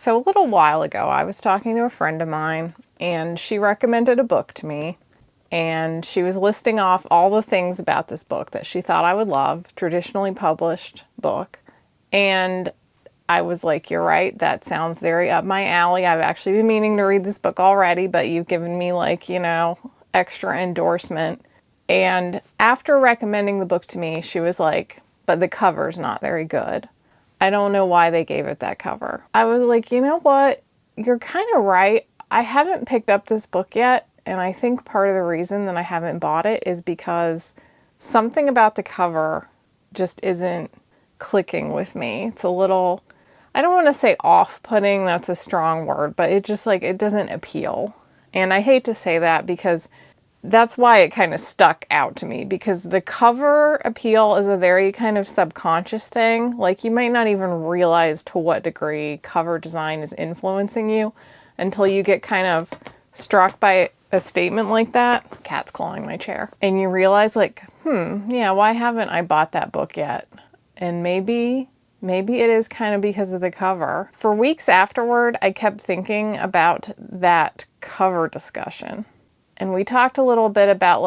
So a little while ago, I was talking to a friend of mine, and she recommended a book to me. And she was listing off all the things about this book that she thought I would love, traditionally published book. And I was like, you're right, that sounds very up my alley. I've actually been meaning to read this book already, but you've given me extra endorsement. And after recommending the book to me, she was like, but the cover's not very good. I don't know why they gave it that cover. I was like, you know what? You're kind of right. I haven't picked up this book yet, and I think part of the reason that I haven't bought it is because something about the cover just isn't clicking with me. It's a little, I don't want to say off-putting, that's a strong word, but it just it doesn't appeal. And I hate to say that because that's why it kind of stuck out to me, because the cover appeal is a very kind of subconscious thing. Like, you might not even realize to what degree cover design is influencing you until you get kind of struck by a statement like that. Cat's clawing my chair. And you realize yeah, why haven't I bought that book yet? And maybe it is kind of because of the cover. For weeks afterward, I kept thinking about that cover discussion. And we talked a little bit about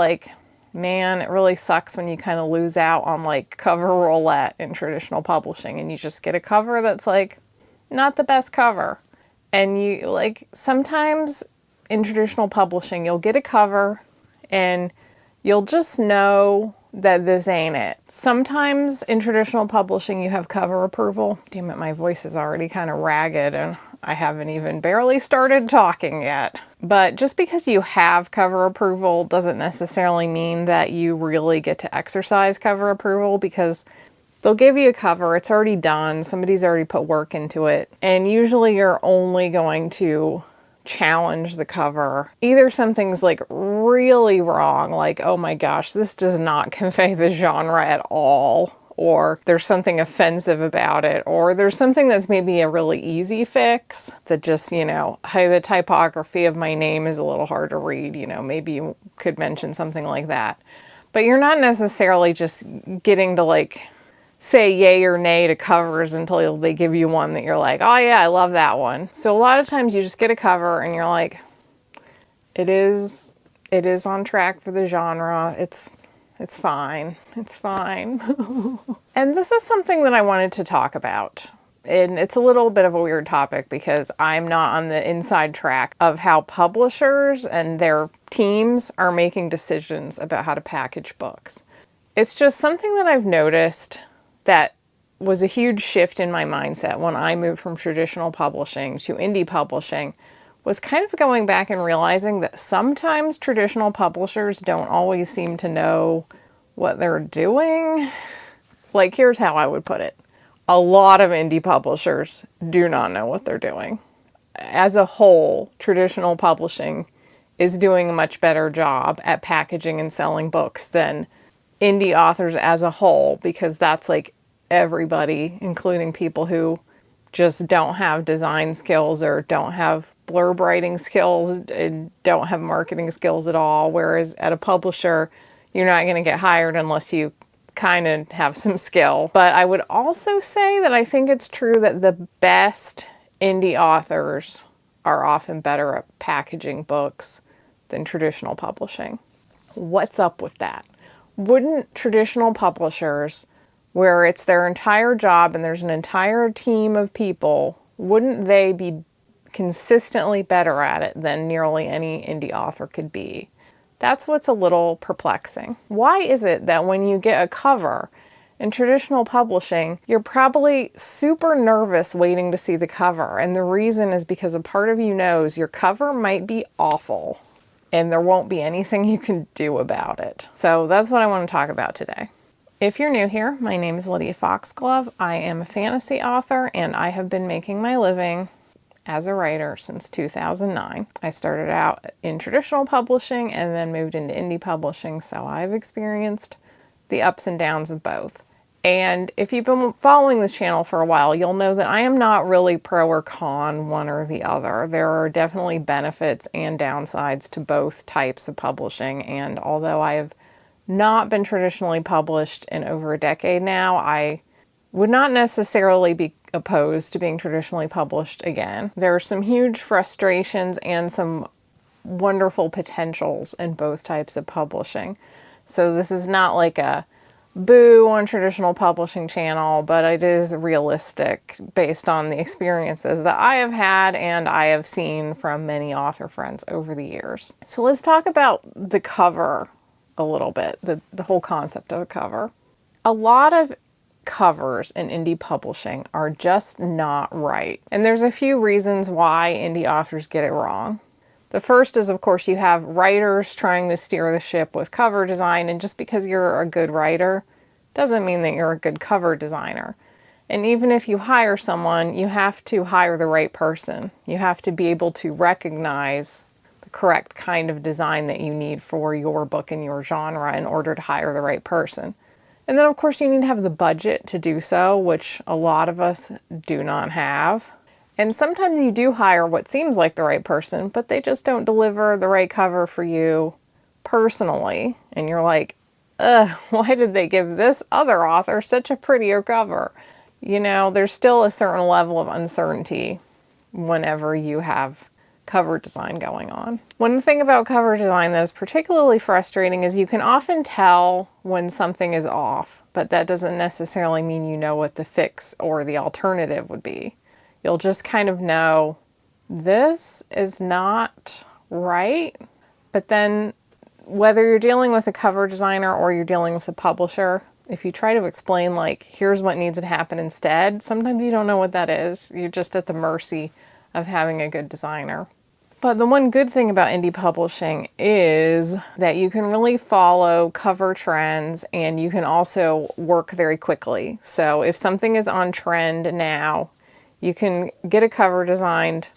man, it really sucks when you kind of lose out on cover roulette in traditional publishing and you just get a cover that's not the best cover. And you sometimes in traditional publishing, you'll get a cover and you'll just know that this ain't it. Sometimes in traditional publishing, you have cover approval. Damn it, my voice is already kind of ragged and I haven't even barely started talking yet. But just because you have cover approval doesn't necessarily mean that you really get to exercise cover approval, because they'll give you a cover, it's already done, somebody's already put work into it, and usually you're only going to challenge the cover. Either something's really wrong, oh my gosh, this does not convey the genre at all, or there's something offensive about it, or there's something that's maybe a really easy fix that just, hey, the typography of my name is a little hard to read, maybe you could mention something like that. But you're not necessarily just getting to say yay or nay to covers until they give you one that you're like, oh yeah, I love that one. So a lot of times you just get a cover and you're like, it is on track for the genre. It's fine. It's fine. And this is something that I wanted to talk about. And it's a little bit of a weird topic because I'm not on the inside track of how publishers and their teams are making decisions about how to package books. It's just something that I've noticed that was a huge shift in my mindset when I moved from traditional publishing to indie publishing, was kind of going back and realizing that sometimes traditional publishers don't always seem to know what they're doing. Here's how I would put it. A lot of indie publishers do not know what they're doing. As a whole, traditional publishing is doing a much better job at packaging and selling books than indie authors as a whole, because that's everybody, including people who just don't have design skills or don't have blurb writing skills and don't have marketing skills at all. Whereas at a publisher, you're not going to get hired unless you kind of have some skill. But I would also say that I think it's true that the best indie authors are often better at packaging books than traditional publishing. What's up with that? Wouldn't traditional publishers, where it's their entire job and there's an entire team of people, wouldn't they be consistently better at it than nearly any indie author could be? That's what's a little perplexing. Why is it that when you get a cover in traditional publishing, you're probably super nervous waiting to see the cover? And the reason is because a part of you knows your cover might be awful and there won't be anything you can do about it. So that's what I want to talk about today. If you're new here, my name is Lydia Foxglove. I am a fantasy author and I have been making my living as a writer since 2009. I started out in traditional publishing and then moved into indie publishing, so I've experienced the ups and downs of both. And if you've been following this channel for a while, you'll know that I am not really pro or con one or the other. There are definitely benefits and downsides to both types of publishing, and although I have not been traditionally published in over a decade now, I would not necessarily be opposed to being traditionally published again. There are some huge frustrations and some wonderful potentials in both types of publishing. So this is not like a boo on traditional publishing channel, but it is realistic based on the experiences that I have had and I have seen from many author friends over the years. So let's talk about the cover a little bit, the whole concept of a cover. A lot of covers in indie publishing are just not right. And there's a few reasons why indie authors get it wrong. The first is, of course, you have writers trying to steer the ship with cover design, and just because you're a good writer doesn't mean that you're a good cover designer. And even if you hire someone, you have to hire the right person. You have to be able to recognize the correct kind of design that you need for your book and your genre in order to hire the right person. And then, of course, you need to have the budget to do so, which a lot of us do not have. And sometimes you do hire what seems like the right person, but they just don't deliver the right cover for you personally. And you're like, why did they give this other author such a prettier cover? You know, there's still a certain level of uncertainty whenever you have cover design going on. One thing about cover design that is particularly frustrating is you can often tell when something is off, but that doesn't necessarily mean you know what the fix or the alternative would be. You'll just kind of know this is not right. But then whether you're dealing with a cover designer or you're dealing with a publisher, if you try to explain like, here's what needs to happen instead, sometimes you don't know what that is. You're just at the mercy of having a good designer. But the one good thing about indie publishing is that you can really follow cover trends and you can also work very quickly. So if something is on trend now, you can get a cover designed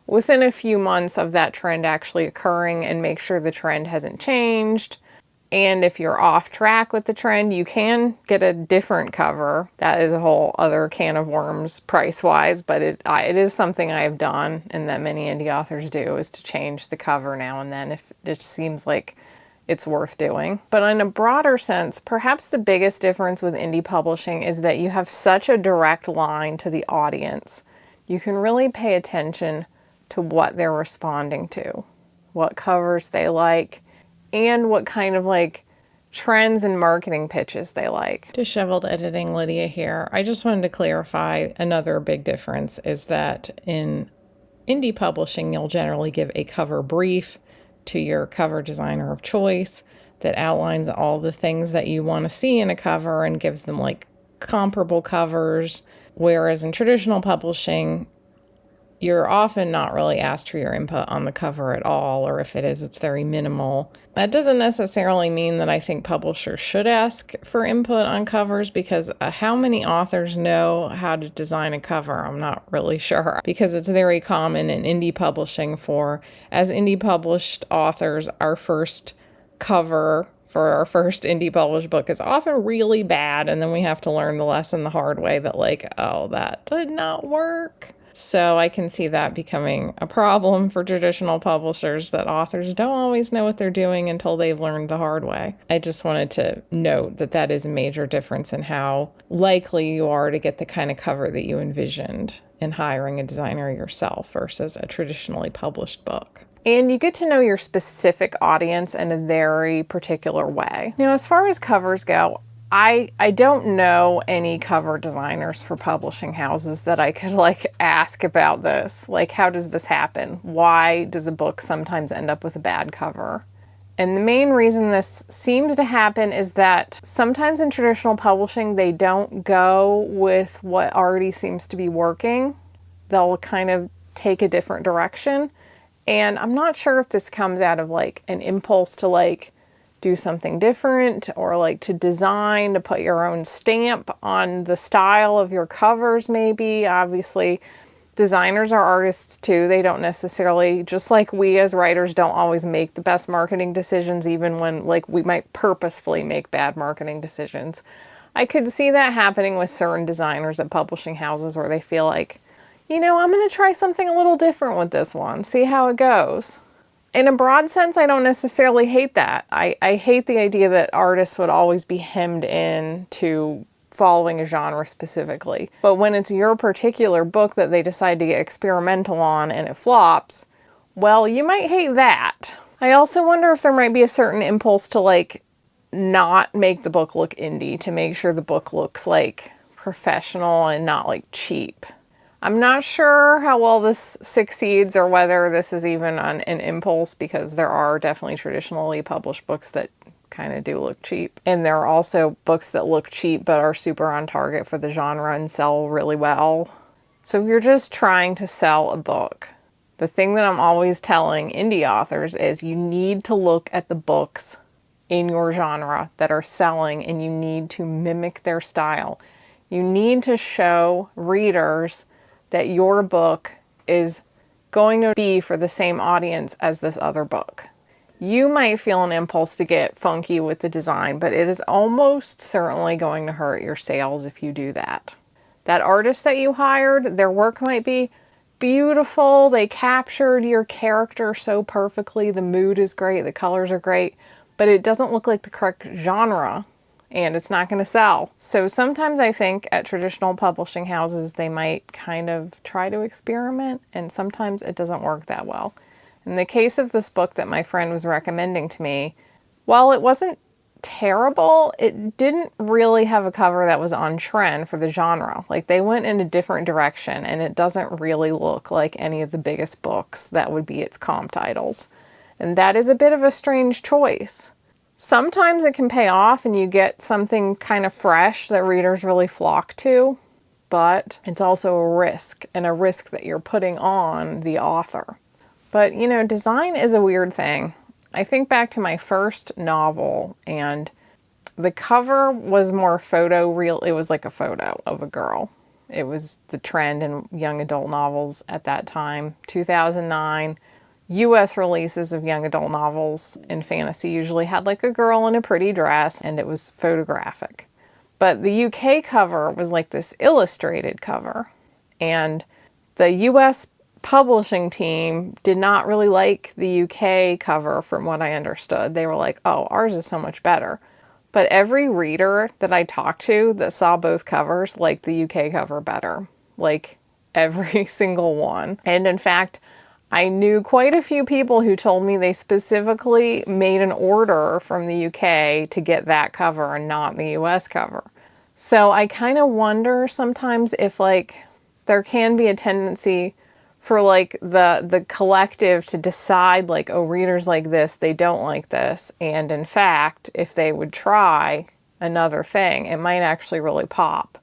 within a few months of that trend actually occurring and make sure the trend hasn't changed. And if you're off track with the trend, you can get a different cover. That is a whole other can of worms price-wise, but it is something I have done and that many indie authors do, is to change the cover now and then if it seems like it's worth doing. But in a broader sense, perhaps the biggest difference with indie publishing is that you have such a direct line to the audience. You can really pay attention to what they're responding to, what covers they like, and what kind of like trends and marketing pitches they like. Disheveled editing, Lydia here. I just wanted to clarify another big difference is that in indie publishing, you'll generally give a cover brief to your cover designer of choice that outlines all the things that you want to see in a cover and gives them like comparable covers. Whereas in traditional publishing, you're often not really asked for your input on the cover at all, or if it is, it's very minimal. That doesn't necessarily mean that I think publishers should ask for input on covers, because how many authors know how to design a cover? I'm not really sure, because it's very common in indie publishing for, as indie published authors, our first cover for our first indie published book is often really bad, and then we have to learn the lesson the hard way that like, oh, that did not work. So I can see that becoming a problem for traditional publishers, that authors don't always know what they're doing until they've learned the hard way. I just wanted to note that that is a major difference in how likely you are to get the kind of cover that you envisioned in hiring a designer yourself versus a traditionally published book. And you get to know your specific audience in a very particular way. You know, as far as covers go, I don't know any cover designers for publishing houses that I could like ask about this. Like, how does this happen? Why does a book sometimes end up with a bad cover? And the main reason this seems to happen is that sometimes in traditional publishing, they don't go with what already seems to be working. They'll kind of take a different direction. And I'm not sure if this comes out of like an impulse to like do something different, or like to design, to put your own stamp on the style of your covers maybe. Obviously, designers are artists too. They don't necessarily, just like we as writers don't always make the best marketing decisions, even when like we might purposefully make bad marketing decisions. I could see that happening with certain designers at publishing houses where they feel like, you know, I'm going to try something a little different with this one, see how it goes. In a broad sense, I don't necessarily hate that. I hate the idea that artists would always be hemmed in to following a genre specifically. But when it's your particular book that they decide to get experimental on and it flops, well, you might hate that. I also wonder if there might be a certain impulse to like not make the book look indie, to make sure the book looks like professional and not like cheap. I'm not sure how well this succeeds or whether this is even an impulse, because there are definitely traditionally published books that kind of do look cheap. And there are also books that look cheap but are super on target for the genre and sell really well. So if you're just trying to sell a book, the thing that I'm always telling indie authors is you need to look at the books in your genre that are selling, and you need to mimic their style. You need to show readers that your book is going to be for the same audience as this other book. You might feel an impulse to get funky with the design, but it is almost certainly going to hurt your sales if you do that. That artist that you hired, their work might be beautiful. They captured your character so perfectly. The mood is great. The colors are great, but it doesn't look like the correct genre, and it's not going to sell. So sometimes I think at traditional publishing houses, they might kind of try to experiment, and sometimes it doesn't work that well. In the case of this book that my friend was recommending to me, while it wasn't terrible, it didn't really have a cover that was on trend for the genre. Like, they went in a different direction, and it doesn't really look like any of the biggest books that would be its comp titles. And that is a bit of a strange choice. Sometimes it can pay off and you get something kind of fresh that readers really flock to, but it's also a risk, and a risk that you're putting on the author. But, you know, design is a weird thing. I think back to my first novel, and the cover was more photo real. It was like a photo of a girl. It was the trend in young adult novels at that time. 2009, US releases of young adult novels in fantasy usually had like a girl in a pretty dress, and it was photographic. But the UK cover was like this illustrated cover, and the US publishing team did not really like the UK cover, from what I understood. They were like, oh, ours is so much better. But every reader that I talked to that saw both covers liked the UK cover better. Like, every single one. And in fact, I knew quite a few people who told me they specifically made an order from the UK to get that cover and not the US cover. So I kind of wonder sometimes if like there can be a tendency for like the collective to decide like, oh, readers like this, they don't like this. And in fact, if they would try another thing, it might actually really pop.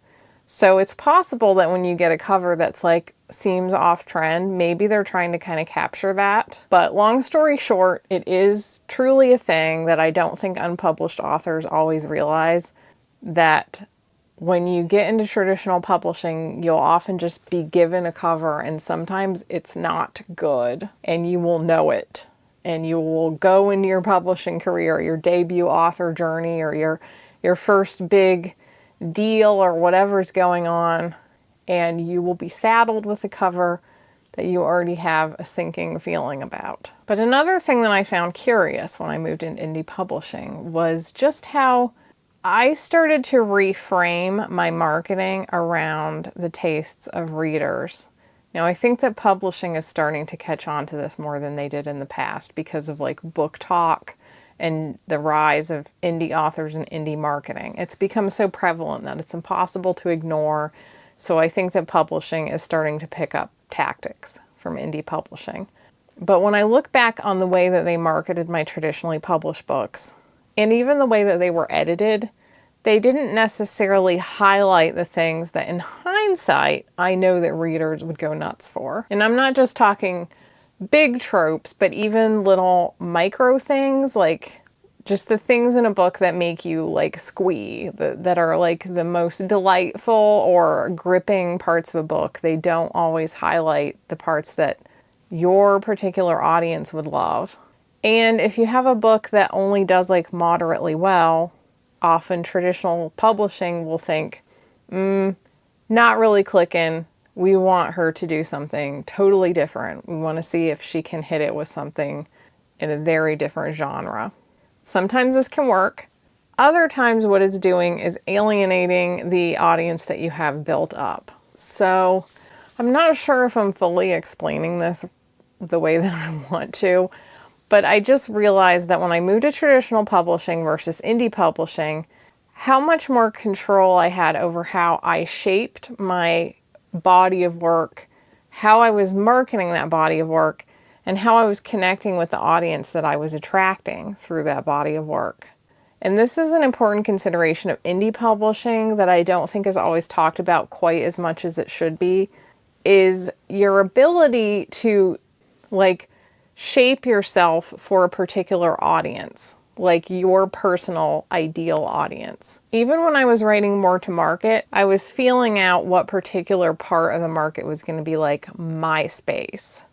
So it's possible that when you get a cover that's like seems off trend, maybe they're trying to kind of capture that. But long story short, it is truly a thing that I don't think unpublished authors always realize, that when you get into traditional publishing, you'll often just be given a cover, and sometimes it's not good, and you will know it. And you will go into your publishing career, your debut author journey, or your first big deal or whatever's going on, and you will be saddled with a cover that you already have a sinking feeling about. But another thing that I found curious when I moved into indie publishing was just how I started to reframe my marketing around the tastes of readers. Now, I think that publishing is starting to catch on to this more than they did in the past because of like book talk and the rise of indie authors and indie marketing. It's become so prevalent that it's impossible to ignore. So I think that publishing is starting to pick up tactics from indie publishing. But when I look back on the way that they marketed my traditionally published books, and even the way that they were edited, they didn't necessarily highlight the things that in hindsight, I know that readers would go nuts for. And I'm not just talking big tropes, but even little micro things, like just the things in a book that make you like squee, that are like the most delightful or gripping parts of a book. They don't always highlight the parts that your particular audience would love. And if you have a book that only does like moderately well, often traditional publishing will think, not really clicking. We want her to do something totally different. We want to see if she can hit it with something in a very different genre. Sometimes this can work. other times what it's doing is alienating the audience that you have built up. So I'm not sure if I'm fully explaining this the way that I want to, but I just realized that when I moved to traditional publishing versus indie publishing, how much more control I had over how I shaped my body of work, how I was marketing that body of work, and how I was connecting with the audience that I was attracting through that body of work. And this is an important consideration of indie publishing that I don't think is always talked about quite as much as it should be, is your ability to like shape yourself for a particular audience, like your personal ideal audience. Even when I was writing more to market, I was feeling out what particular part of the market was going to be like my space,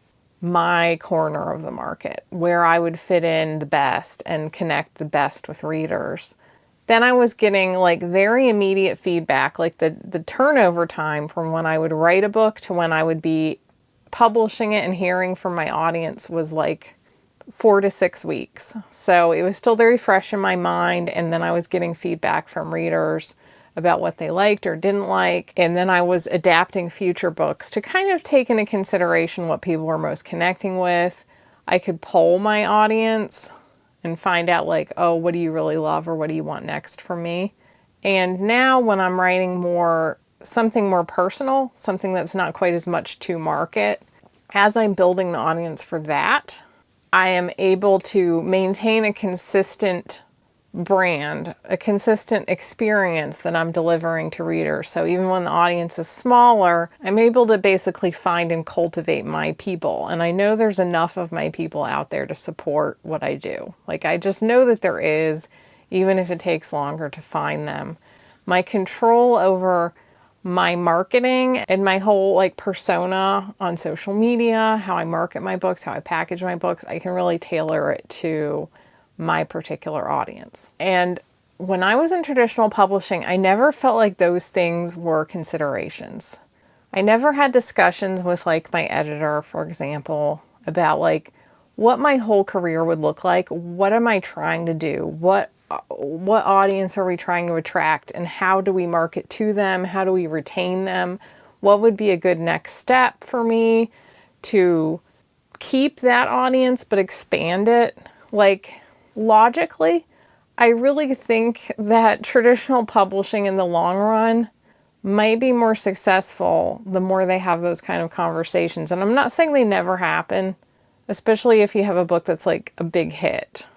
my corner of the market, where I would fit in the best and connect the best with readers. Then I was getting like very immediate feedback, like the turnover time from when I would write a book to when I would be publishing it and hearing from my audience was like 4 to 6 weeks. So it was still very fresh in my mind, and then I was getting feedback from readers about what they liked or didn't like, and then I was adapting future books to kind of take into consideration what people were most connecting with. I could poll my audience and find out like, oh, what do you really love or what do you want next from me? And now when I'm writing something more personal, something that's not quite as much to market, as I'm building the audience for that, I am able to maintain a consistent brand, a consistent experience that I'm delivering to readers. So even when the audience is smaller, I'm able to basically find and cultivate my people. And I know there's enough of my people out there to support what I do. Like, I just know that there is, even if it takes longer to find them. My control over my marketing and my whole like persona on social media, how I market my books, how I package my books, I can really tailor it to my particular audience. And when I was in traditional publishing, I never felt like those things were considerations. I never had discussions with like my editor, for example, about like what my whole career would look like. What am I trying to do? What audience are we trying to attract, and how do we market to them? How do we retain them? What would be a good next step for me to keep that audience but expand it? Like, logically, I really think that traditional publishing in the long run might be more successful the more they have those kind of conversations. And I'm not saying they never happen, especially if you have a book that's like a big hit.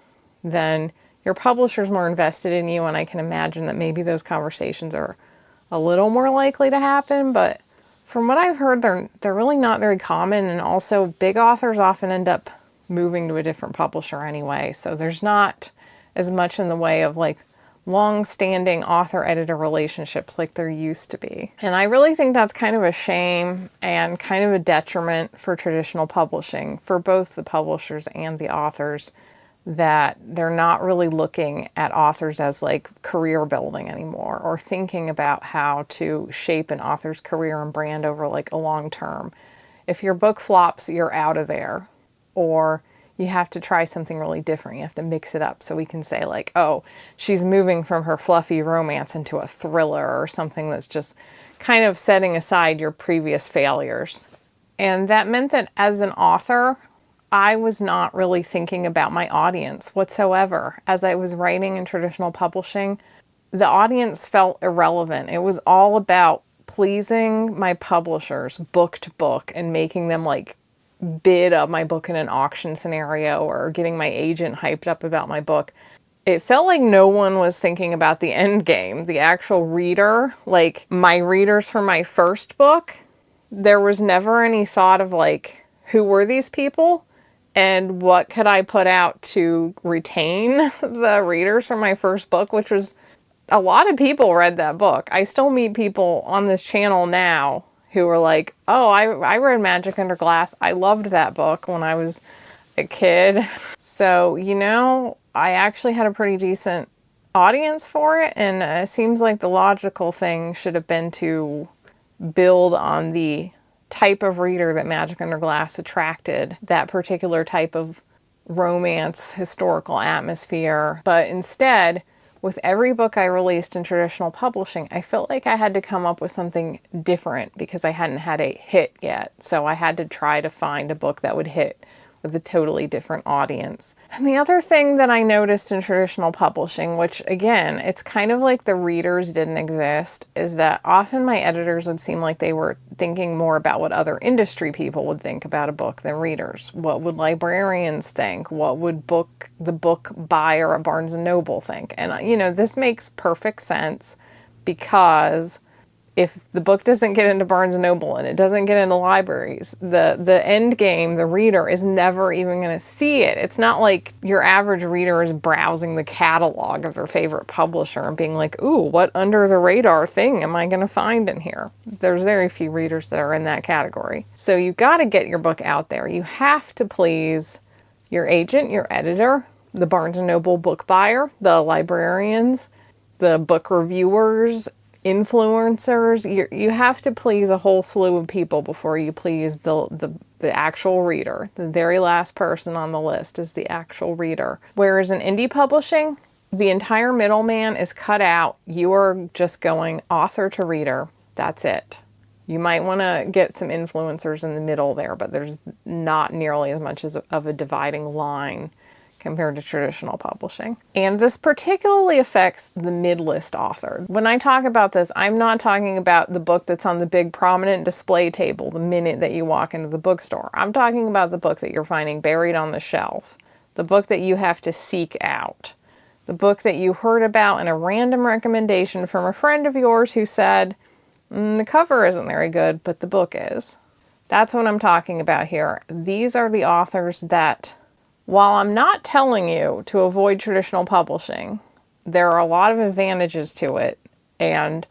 Then your publisher's more invested in you, and I can imagine that maybe those conversations are a little more likely to happen. But from what I've heard, they're really not very common, and also big authors often end up moving to a different publisher anyway. So there's not as much in the way of like long-standing author-editor relationships like there used to be. And I really think that's kind of a shame and kind of a detriment for traditional publishing, for both the publishers and the authors, that they're not really looking at authors as like career building anymore, or thinking about how to shape an author's career and brand over like a long term. If your book flops, you're out of there, or you have to try something really different. You have to mix it up so we can say like, oh, she's moving from her fluffy romance into a thriller or something that's just kind of setting aside your previous failures. And that meant that as an author, I was not really thinking about my audience whatsoever. As I was writing in traditional publishing, the audience felt irrelevant. It was all about pleasing my publishers book to book and making them like bid up my book in an auction scenario, or getting my agent hyped up about my book. It felt like no one was thinking about the end game, the actual reader, like my readers for my first book. There was never any thought of like, who were these people? And what could I put out to retain the readers from my first book, which was a lot of people read that book. I still meet people on this channel now who are like, oh, I read Magic Under Glass. I loved that book when I was a kid. So, I actually had a pretty decent audience for it. And it seems like the logical thing should have been to build on the type of reader that Magic Under Glass attracted, that particular type of romance, historical atmosphere. But instead, with every book I released in traditional publishing, I felt like I had to come up with something different because I hadn't had a hit yet. So I had to try to find a book that would hit with a totally different audience. And the other thing that I noticed in traditional publishing, which again, it's kind of like the readers didn't exist, is that often my editors would seem like they were thinking more about what other industry people would think about a book than readers. What would librarians think? What would the book buyer at Barnes & Noble think? And you know, this makes perfect sense because if the book doesn't get into Barnes & Noble and it doesn't get into libraries, the end game, the reader, is never even going to see it. It's not like your average reader is browsing the catalog of their favorite publisher and being like, ooh, what under the radar thing am I going to find in here? There's very few readers that are in that category. So you've got to get your book out there. You have to please your agent, your editor, the Barnes & Noble book buyer, the librarians, the book reviewers, influencers. You have to please a whole slew of people before you please the actual reader. The very last person on the list is the actual reader. Whereas in indie publishing, the entire middleman is cut out. You are just going author to reader. That's it. You might want to get some influencers in the middle there, but there's not nearly as much of a dividing line compared to traditional publishing. And this particularly affects the mid-list author. When I talk about this, I'm not talking about the book that's on the big prominent display table the minute that you walk into the bookstore. I'm talking about the book that you're finding buried on the shelf, the book that you have to seek out, the book that you heard about in a random recommendation from a friend of yours who said, the cover isn't very good, but the book is. That's what I'm talking about here. These are the authors that, while I'm not telling you to avoid traditional publishing, there are a lot of advantages to it, and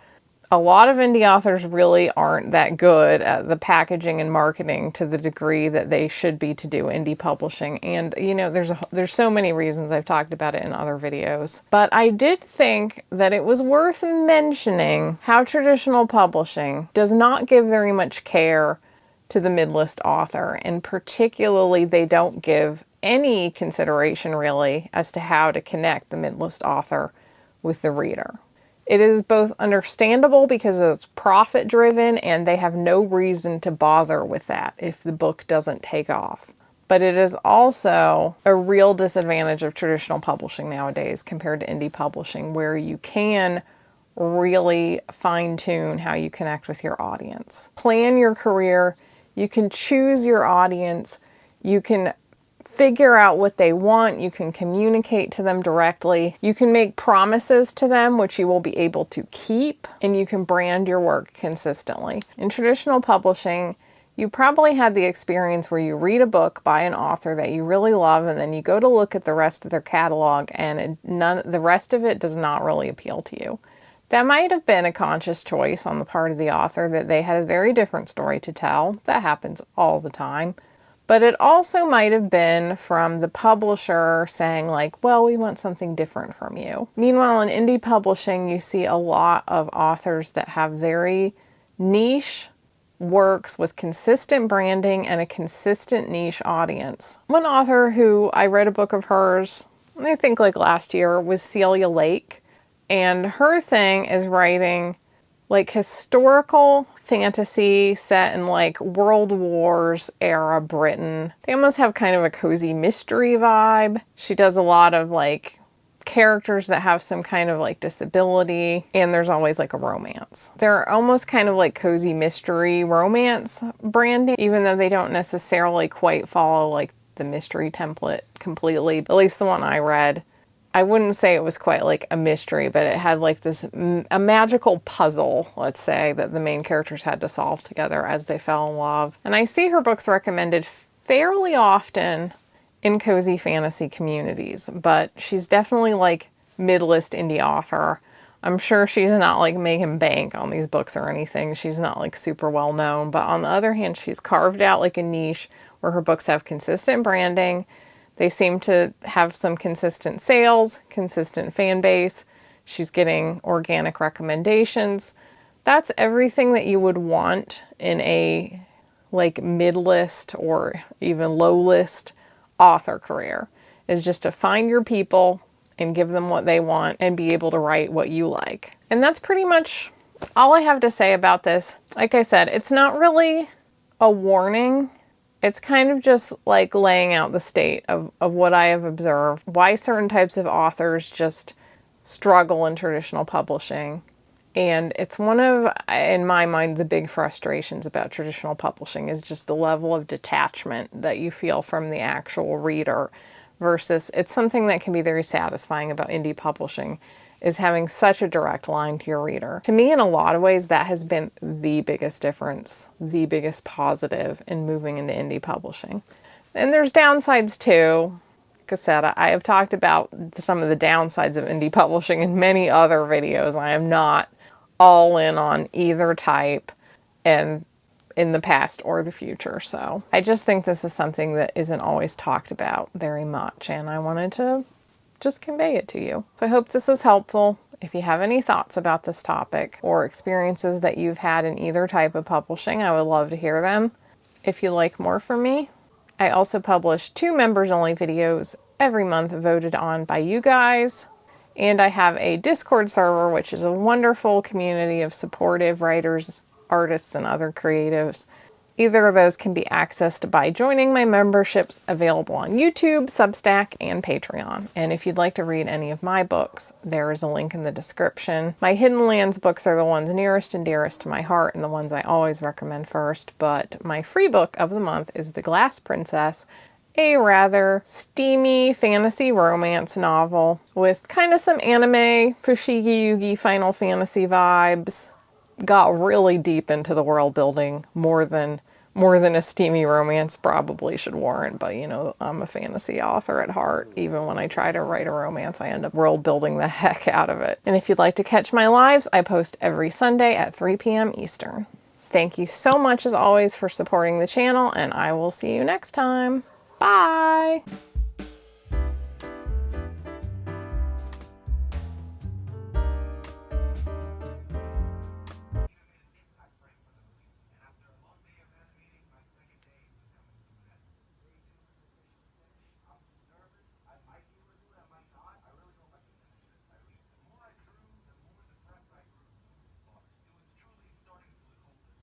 a lot of indie authors really aren't that good at the packaging and marketing to the degree that they should be to do indie publishing. And you know, there's so many reasons. I've talked about it in other videos. But I did think that it was worth mentioning how traditional publishing does not give very much care to the mid-list author, and particularly they don't give any consideration really as to how to connect the mid-list author with the reader. It is both understandable because it's profit driven and they have no reason to bother with that if the book doesn't take off. But it is also a real disadvantage of traditional publishing nowadays compared to indie publishing, where you can really fine-tune how you connect with your audience. Plan your career. You can choose your audience. You can figure out what they want. You can communicate to them directly. You can make promises to them, which you will be able to keep, and you can brand your work consistently. In traditional publishing, you probably had the experience where you read a book by an author that you really love, and then you go to look at the rest of their catalog, and the rest of it does not really appeal to you. That might have been a conscious choice on the part of the author, that they had a very different story to tell. That happens all the time. But it also might have been from the publisher saying like, well, we want something different from you. Meanwhile, in indie publishing, you see a lot of authors that have very niche works with consistent branding and a consistent niche audience. One author who I read a book of hers, I think like last year, was Celia Lake. And her thing is writing like historical fantasy set in like World Wars era Britain. They almost have kind of a cozy mystery vibe. She does a lot of like characters that have some kind of like disability, and there's always like a romance. They're almost kind of like cozy mystery romance branding, even though they don't necessarily quite follow like the mystery template completely. At least the one I read, I wouldn't say it was quite like a mystery, but it had like this, a magical puzzle, let's say, that the main characters had to solve together as they fell in love. And I see her books recommended fairly often in cozy fantasy communities, but she's definitely like mid-list indie author. I'm sure she's not like making bank on these books or anything. She's not like super well known, but on the other hand, she's carved out like a niche where her books have consistent branding. They seem to have some consistent sales, consistent fan base. She's getting organic recommendations. That's everything that you would want in a like mid-list or even low-list author career, is just to find your people and give them what they want and be able to write what you like. And that's pretty much all I have to say about this. Like I said, it's not really a warning. It's kind of just like laying out the state of what I have observed, why certain types of authors just struggle in traditional publishing. And it's one of, in my mind, the big frustrations about traditional publishing is just the level of detachment that you feel from the actual reader versus it's something that can be very satisfying about indie publishing is having such a direct line to your reader. To me, in a lot of ways, that has been the biggest difference, the biggest positive in moving into indie publishing. And there's downsides too. Like I said, I have talked about some of the downsides of indie publishing in many other videos. I am not all in on either type and in the past or the future. So I just think this is something that isn't always talked about very much, and I wanted to just convey it to you. So I hope this was helpful. If you have any thoughts about this topic or experiences that you've had in either type of publishing, I would love to hear them. If you like more from me, I also publish 2 members-only videos every month voted on by you guys. And I have a Discord server, which is a wonderful community of supportive writers, artists, and other creatives. Either of those can be accessed by joining my memberships available on YouTube, Substack, and Patreon. And if you'd like to read any of my books, there is a link in the description. My Hidden Lands books are the ones nearest and dearest to my heart and the ones I always recommend first, but my free book of the month is The Glass Princess, a rather steamy fantasy romance novel with kind of some anime, Fushigi Yugi Final Fantasy vibes. Got really deep into the world building, more than a steamy romance probably should warrant, but you know, I'm a fantasy author at heart. Even when I try to write a romance, I end up world building the heck out of it. And if you'd like to catch my lives, I post every Sunday at 3 p.m. Eastern. Thank you so much as always for supporting the channel, and I will see you next time. Bye!